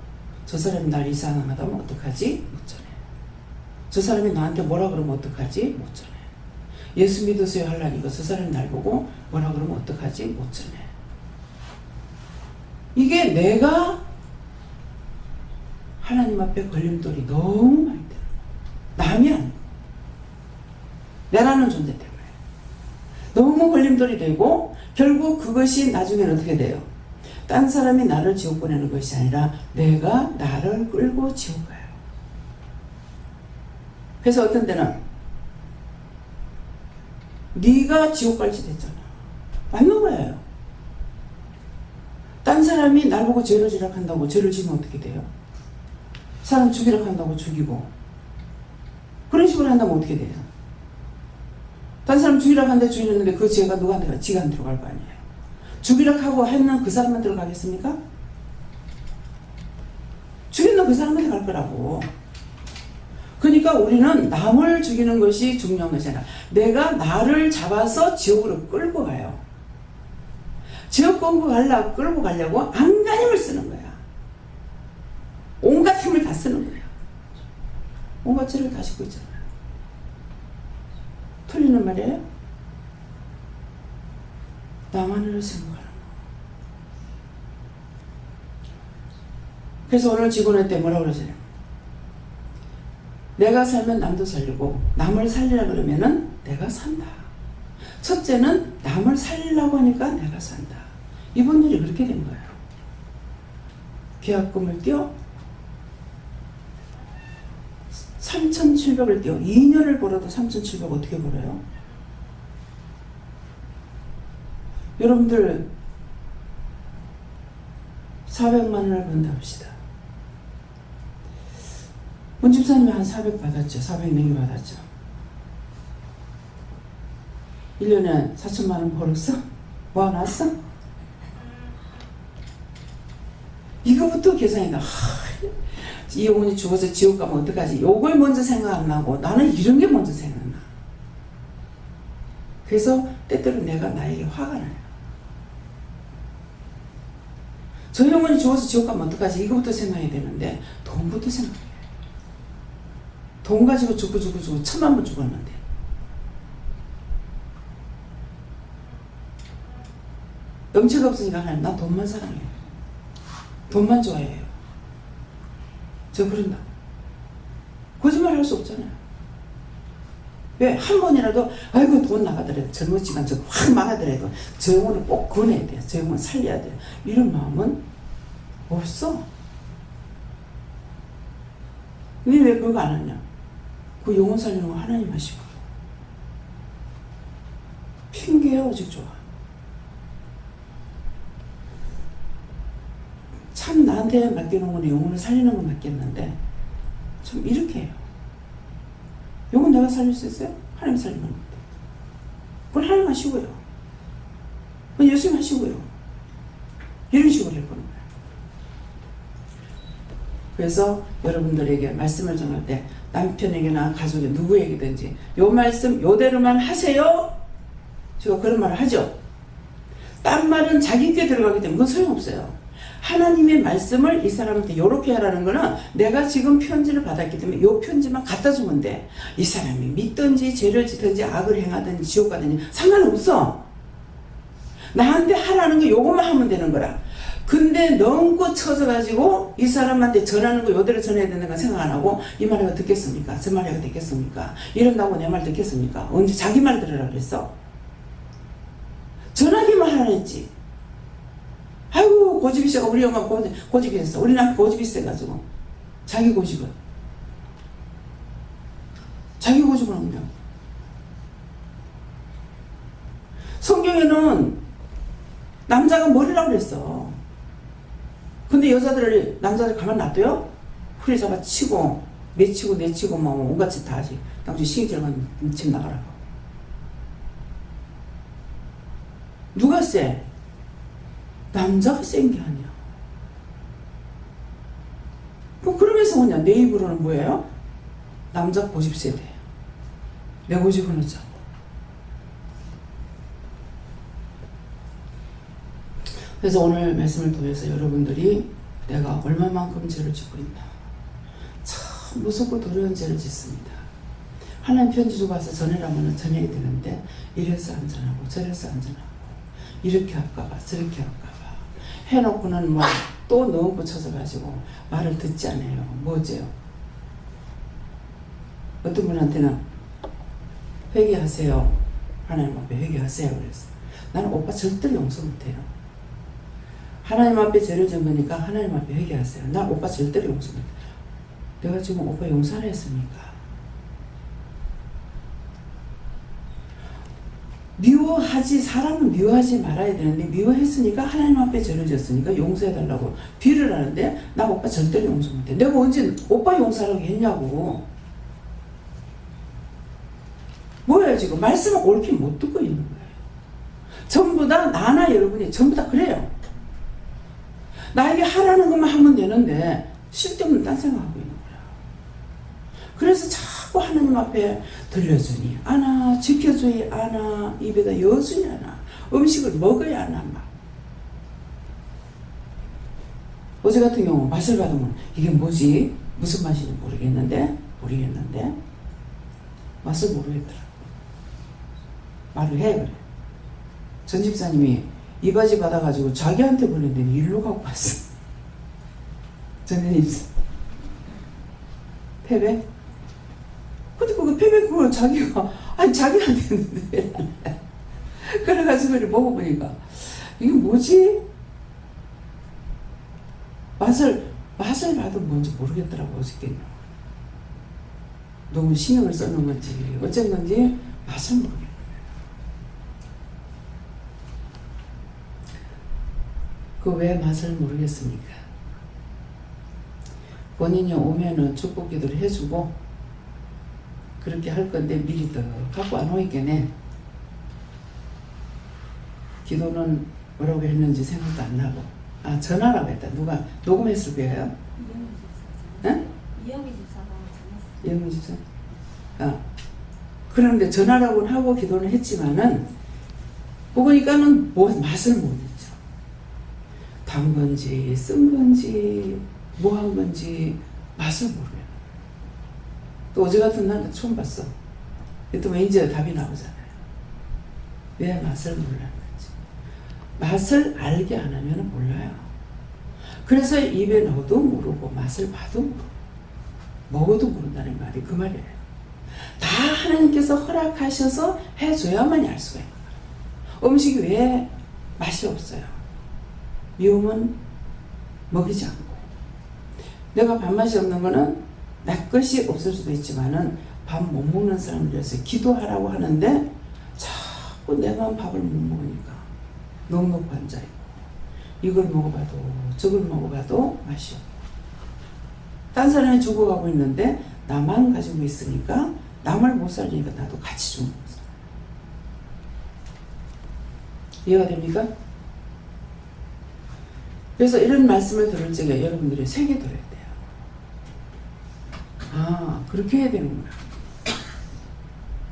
저 사람이 날 이상하다면 어떡하지? 못 전해. 저 사람이 나한테 뭐라 그러면 어떡하지? 못 전해. 예수 믿으세요 하려니까 저 사람이 날 보고 뭐라 그러면 어떡하지? 못 전해. 이게 내가 하나님 앞에 걸림돌이 너무 많이 들어요. 남이 아니고 내라는 존재 때문에 너무 걸림돌이 되고 결국 그것이 나중에는 어떻게 돼요? 딴 사람이 나를 지옥 보내는 것이 아니라 내가 나를 끌고 지옥 가요. 그래서 어떤 때는 네가 지옥 갈지 됐잖아. 맞는 거예요. 딴 사람이 날 보고 죄를 지락한다고 죄를 지면 어떻게 돼요? 사람 죽이라고 한다고 죽이고 그런 식으로 한다면 어떻게 돼요? 딴 사람 죽이라고 한데 죽이는데 그 죄가 누구한테 지가 안 들어갈 거 아니에요. 죽이라고 하고 했는 그 사람만 들어가겠습니까? 죽이는 그 사람한테 갈 거라고. 그러니까 우리는 남을 죽이는 것이 중요한 것이 아니라 내가 나를 잡아서 지옥으로 끌고 가요. 지옥 끌고 가려고 안간힘을 쓰는 거야. 온갖 힘을 다 쓰는 거예요. 온갖 죄를 다 싣고 있잖아요. 틀리는 말이에요? 나만을 생각하는 거. 그래서 오늘 직원회 때 뭐라고 그러잖아요. 내가 살면 남도 살리고 남을 살리라 그러면은 내가 산다. 첫째는 남을 살리려고 하니까 내가 산다. 이분들이 그렇게 된 거예요. 계약금을 띄워 3,700을 띄워 2년을 벌어도 3,700 어떻게 벌어요? 여러분들 400만 원을 번다 합시다. 문집사님이 한 400 받았죠. 400명이 받았죠. 1년에 4천만 원 벌었어? 모아놨어? 이거부터 계산이다. 이 영혼이 죽어서 지옥 가면 어떡하지? 요걸 먼저 생각 안 나고 나는 이런 게 먼저 생각나. 그래서 때때로 내가 나에게 화가 나요. 저 영혼이 죽어서 지옥 가면 어떡하지? 이거부터 생각해야 되는데 돈부터 생각해요. 돈 가지고 죽고 1,000만 번 죽었는데 염치가 없으니까 하나님 나 돈만 사랑해요. 돈만 좋아해요. 저 그런다. 거짓말 할 수 없잖아요. 왜? 한 번이라도 아이고 돈 나가더라도 젊었지만 저거 확 망하더라도 저 영혼을 꼭 구원해야 돼요. 저 영혼 살려야 돼요. 이런 마음은 없어. 왜 그거 안 하냐? 그 영혼 살리는 거 하나님 하시고 핑계야 오직 좋아. 참 나한테 맡겨놓은 건 영혼을 살리는 건 맡겼는데 좀 이렇게 해요. 영혼 내가 살릴 수 있어요? 하나님 살리는 건데. 그건 하나님 하시고요. 그건 예수님 하시고요. 이런 식으로 할 거는 거예요. 그래서 여러분들에게 말씀을 전할 때 남편에게나 가족에 누구에게든지 요 말씀 요대로만 하세요. 제가 그런 말을 하죠. 딴 말은 자기 께 들어가기 때문에 그건 소용없어요. 하나님의 말씀을 이 사람한테 요렇게 하라는 거는 내가 지금 편지를 받았기 때문에 요 편지만 갖다 주면 돼. 이 사람이 믿든지 죄를 짓든지 악을 행하든지 지옥 가든지 상관없어. 나한테 하라는 거 요것만 하면 되는 거라. 근데 너무 쳐져가지고 이 사람한테 전하는 거 요대로 전해야 되는 거 생각 안 하고 이 말을 듣겠습니까? 저 말을 듣겠습니까? 이런다고 내 말 듣겠습니까? 언제 자기 말 들으라 그랬어? 전하기만 하라 했지. 아이고 고집이 세가 우리 엄마 고집이 있어. 우리 남편 고집이 세가지고 자기 고집은 자기 고집은 없냐. 성경에는 남자가 머리라고 그랬어. 근데 여자들을, 남자들 가만 놔둬요? 후리 잡아 치고, 내치고, 내치고, 뭐, 온갖 짓 다 하지. 당신 시기질만 집 나가라고. 누가 쎄? 남자가 센 게 아니야. 뭐, 그러면서 뭐냐? 내 입으로는 뭐예요? 남자 고집 세대. 내 고집은 어쩌고. 그래서 오늘 말씀을 통해서 여러분들이 내가 얼마만큼 죄를 짓고 있나. 참 무섭고 도려운 죄를 짓습니다. 하나님 편지 주고 와서 전해라면 전해야 되는데 이래서 안 전하고 저래서 안 전하고 이렇게 할까봐 저렇게 할까봐 해놓고는 뭐 또 너무 붙여서 말을 듣지 않아요. 뭐지요? 어떤 분한테는 회개하세요. 하나님 앞에 회개하세요. 그랬어. 나는 오빠 절대로 용서 못해요. 하나님 앞에 죄를 지은 거니까 하나님 앞에 회개하세요. 난 오빠 절대로 용서 못해. 내가 지금 오빠 용서 안 했습니까? 미워하지, 사람은 미워하지 말아야 되는데 미워했으니까 하나님 앞에 죄를 지었으니까 용서해달라고 비를 하는데 나 오빠 절대로 용서 못해. 내가 언제 오빠 용서하라고 했냐고. 뭐야 지금 말씀을 옳게 못 듣고 있는 거예요. 전부 다 나나 여러분이 전부 다 그래요. 나에게 하라는 것만 하면 되는데 쓸데없는 딴 생각하고 있는 거야. 그래서 자꾸 하나님 앞에 들려주니 아나, 지켜주니 아나, 입에다 여주니 아나, 음식을 먹어야 하나 막. 어제 같은 경우 맛을 받으면 이게 뭐지? 무슨 맛인지 모르겠는데 맛을 모르겠더라. 말을 해 그래. 전 집사님이 이 바지 받아가지고 자기한테 보냈는데 일로 갖고 왔어. 전현님 패배? 근데 그 패배 그걸 자기가 아니 자기한테 했는데 그래가지고 먹어보니까 이게 뭐지? 맛을 봐도 뭔지 모르겠더라고. 어저께 너무 신경을 써놓은 건지 어쩐 건지 맛을 모르겠어요. 그 왜 맛을 모르겠습니까? 본인이 오면은 축복 기도를 해주고 그렇게 할 건데 미리 더 갖고 안 오겠네. 기도는 뭐라고 했는지 생각도 안 나고. 아, 전화라고 했다. 누가 녹음했을 거예요? 이영희 집사가 전했어요. 이영희 집사? 아, 그런데 전화라고는 하고 기도는 했지만은 그거니까는 뭐 맛을 모르겠죠. 단 건지 쓴 건지 뭐 한 건지 맛을 모르겠어요. 또 어제 같은 날 처음 봤어. 또 왠지 답이 나오잖아요. 왜 맛을 몰랐는지. 맛을 알게 안 하면 몰라요. 그래서 입에 넣어도 모르고 맛을 봐도 모르고 먹어도 모른다는 말이 그 말이에요. 다 하나님께서 허락하셔서 해줘야만이 알 수가 있는 거예요. 음식이 왜 맛이 없어요? 미움은 먹이지 않고. 내가 밥맛이 없는 거는 내 것이 없을 수도 있지만은 밥 못 먹는 사람을 위해서 기도하라고 하는데 자꾸 내만 밥을 못 먹으니까 넉넉히 앉아있고 이걸 먹어봐도 저걸 먹어봐도 맛이 없고 딴 사람이 죽어가고 있는데 나만 가지고 있으니까 남을 못 살리니까 나도 같이 죽는 거죠. 이해가 됩니까? 그래서 이런 말씀을 들을 적에 여러분들이 새겨 들어야 돼요. 아, 그렇게 해야 되는구나.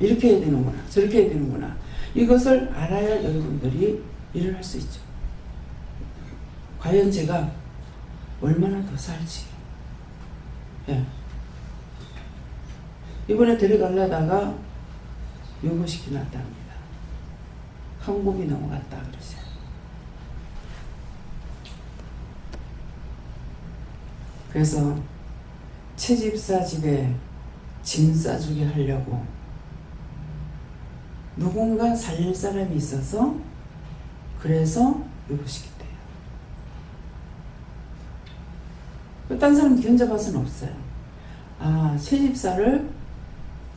이렇게 해야 되는구나. 저렇게 해야 되는구나. 이것을 알아야 여러분들이 일을 할 수 있죠. 과연 제가 얼마나 더 살지. 예. 이번에 데려가려다가 요구시키 놨답니다. 한국이 넘어갔다 그러죠. 그래서 채집사 집에 짐 싸주게 하려고 누군가 살릴 사람이 있어서 그래서 요구시켰대요. 딴 사람 견뎌봐서는 없어요. 아, 채집사를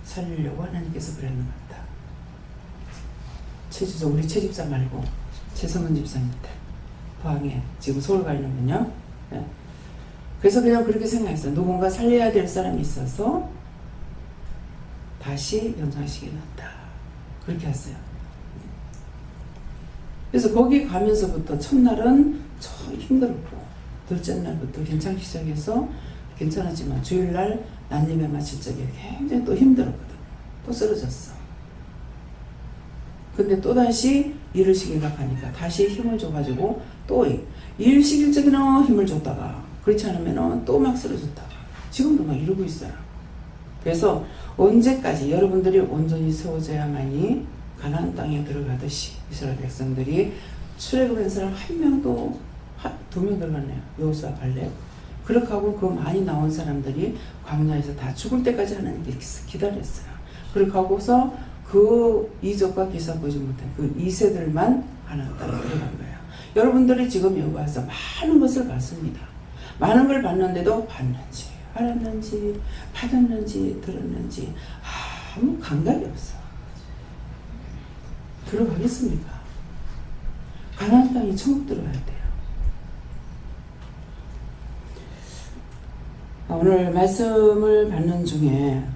살리려고 하나님께서 그랬는 것 같다. 최지조, 우리 최집사 말고 최성은 집사입니다. 포항에 지금 서울 가 있는군요. 네. 그래서 그냥 그렇게 생각했어요. 누군가 살려야 될 사람이 있어서 다시 연장식에 넣었다. 그렇게 했어요. 그래서 거기 가면서부터 첫날은 참 힘들었고 둘째 날부터 괜찮기 시작해서 괜찮았지만 주일날 난예배 마칠 적에 굉장히 또 힘들었거든요. 또 쓰러졌어. 근데 또다시 일요일식인가 가니까 다시 힘을 줘가지고 또 일요일식일 적에는 힘을 줬다가 그렇지 않으면 또 막 쓰러졌다가 지금도 막 이러고 있어요. 그래서 언제까지 여러분들이 온전히 세워져야만이 가나안 땅에 들어가듯이 이스라엘 백성들이 출애굽한 사람 한 명도 두 명 들어갔네요. 여호수아 갈렙. 그렇게 하고 그 많이 나온 사람들이 광야에서 다 죽을 때까지 하나님께서 기다렸어요. 그렇게 하고서 그 이적과 기사 보지 못한 그 2세들만 하나님 땅에 들어간 거예요. 여러분들이 지금 여기 와서 많은 것을 봤습니다. 많은 걸 봤는데도 봤는지 알았는지 받았는지 들었는지 아무 감각이 없어. 들어가겠습니까? 가나안 땅이 천국 들어가야 돼요. 오늘 말씀을 받는 중에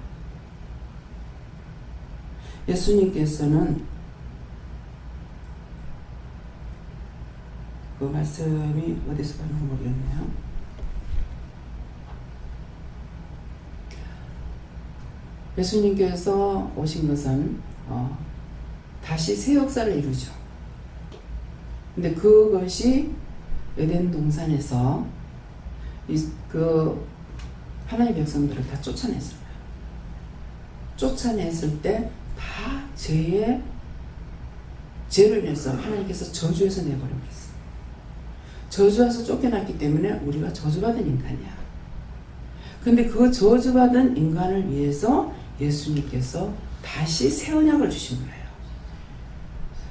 예수님께서는 그 말씀이 어디서 봤는지 모르겠네요. 예수님께서 오신 것은 다시 새 역사를 이루죠. 근데 그것이 에덴 동산에서 그 하나님의 백성들을 다 쫓아냈어요. 쫓아냈을 때 다 죄를 내서 하나님께서 저주해서 내버려버렸어요. 저주해서 쫓겨났기 때문에 우리가 저주받은 인간이야. 근데 그 저주받은 인간을 위해서 예수님께서 다시 새 언약을 주신 거예요.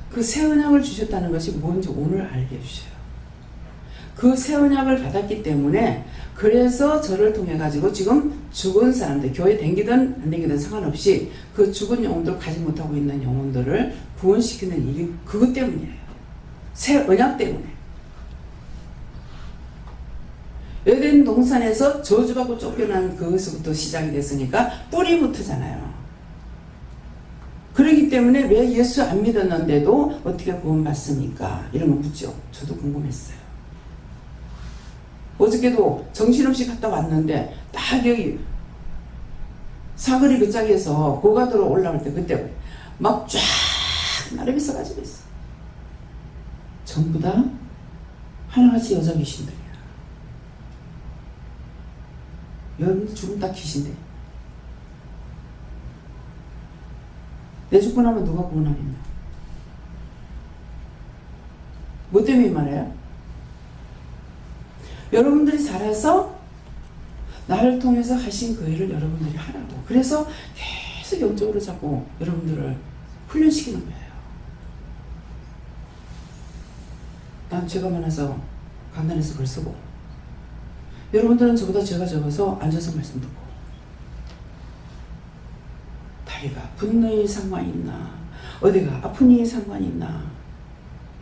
그 새 언약을 주셨다는 것이 뭔지 오늘 알게 해주셔요. 그 새 언약을 받았기 때문에 그래서 저를 통해 가지고 지금 죽은 사람들, 교회 댕기든 안 댕기든 상관없이 그 죽은 영혼들, 가지 못하고 있는 영혼들을 구원시키는 일이 그것 때문이에요. 새 언약 때문에. 에덴 동산에서 저주받고 쫓겨난 그것부터 시작이 됐으니까 뿌리부터잖아요. 그렇기 때문에 왜 예수 안 믿었는데도 어떻게 구원받습니까? 이런 거 묻죠. 저도 궁금했어요. 어저께도 정신없이 갔다 왔는데 딱 여기 사거리 그 짝에서 고가도로 올라올 때 그때 막 쫙 나름이 써가지고 있어. 전부 다 하나같이 여자 귀신들이야. 여러분들 죽으면 다 귀신데. 내 죽고 나면 누가 구원하겠냐? 뭐 때문에 말해요? 여러분들이 살아서 나를 통해서 하신 그 일을 여러분들이 하라고. 그래서 계속 영적으로 자꾸 여러분들을 훈련시키는 거예요. 난 죄가 많아서 강단에서 글 쓰고 여러분들은 저보다 죄가 적어서 앉아서 말씀 듣고 다리가 아픈 일 상관이 있나 어디가 아픈 일이 상관이 있나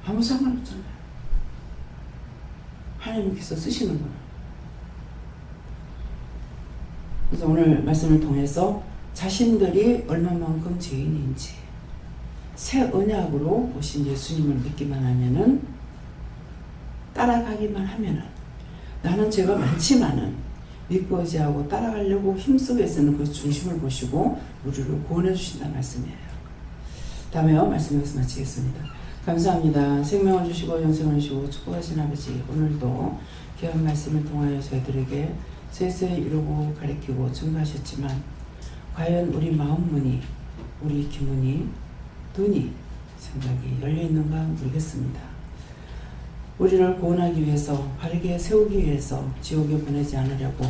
아무 상관없잖아요. 하나님께서 쓰시는구나. 그래서 오늘 말씀을 통해서 자신들이 얼마만큼 죄인인지 새 언약으로 오신 예수님을 믿기만 하면은 따라가기만 하면은 나는 죄가 많지만은 믿고 의지하고 따라가려고 힘쓰고 애쓰는 그 중심을 보시고 우리를 구원해 주신다는 말씀이에요. 다음에 말씀 여기서 마치겠습니다. 감사합니다. 생명을 주시고 영생을 주시고 축복하신 아버지, 오늘도 귀한 말씀을 통하여 저희들에게 세세히 이루고 가르치고 증거하셨지만 과연 우리 마음문이, 우리 기문이, 눈이, 생각이 열려있는가 모르겠습니다. 우리를 구원하기 위해서, 바르게 세우기 위해서 지옥에 보내지 않으려고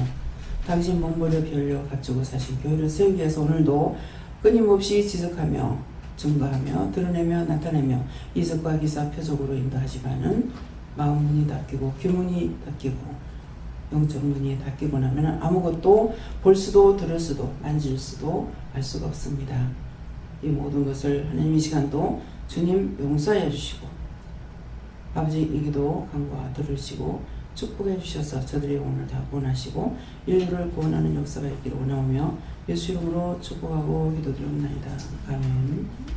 당신 몸버려 비올려 값주고 사신 교회를 세우기 위해서 오늘도 끊임없이 지적하며 증거하며 드러내며 나타내며 이적과 기사 표적으로 인도하지만은 마음문이 닫히고 귀문이 닫히고 영적 문이 닫히고 나면 아무것도 볼 수도 들을 수도 만질 수도 알 수가 없습니다. 이 모든 것을 하나님 이 시간도 주님 용서해 주시고 아버지 이 기도 간구와 들으시고 축복해 주셔서 저들의 오늘 다 구원하시고 인류를 구원하는 역사가 있기를 원하오며 예수 이름으로 축복하고 기도드립니다. 아멘.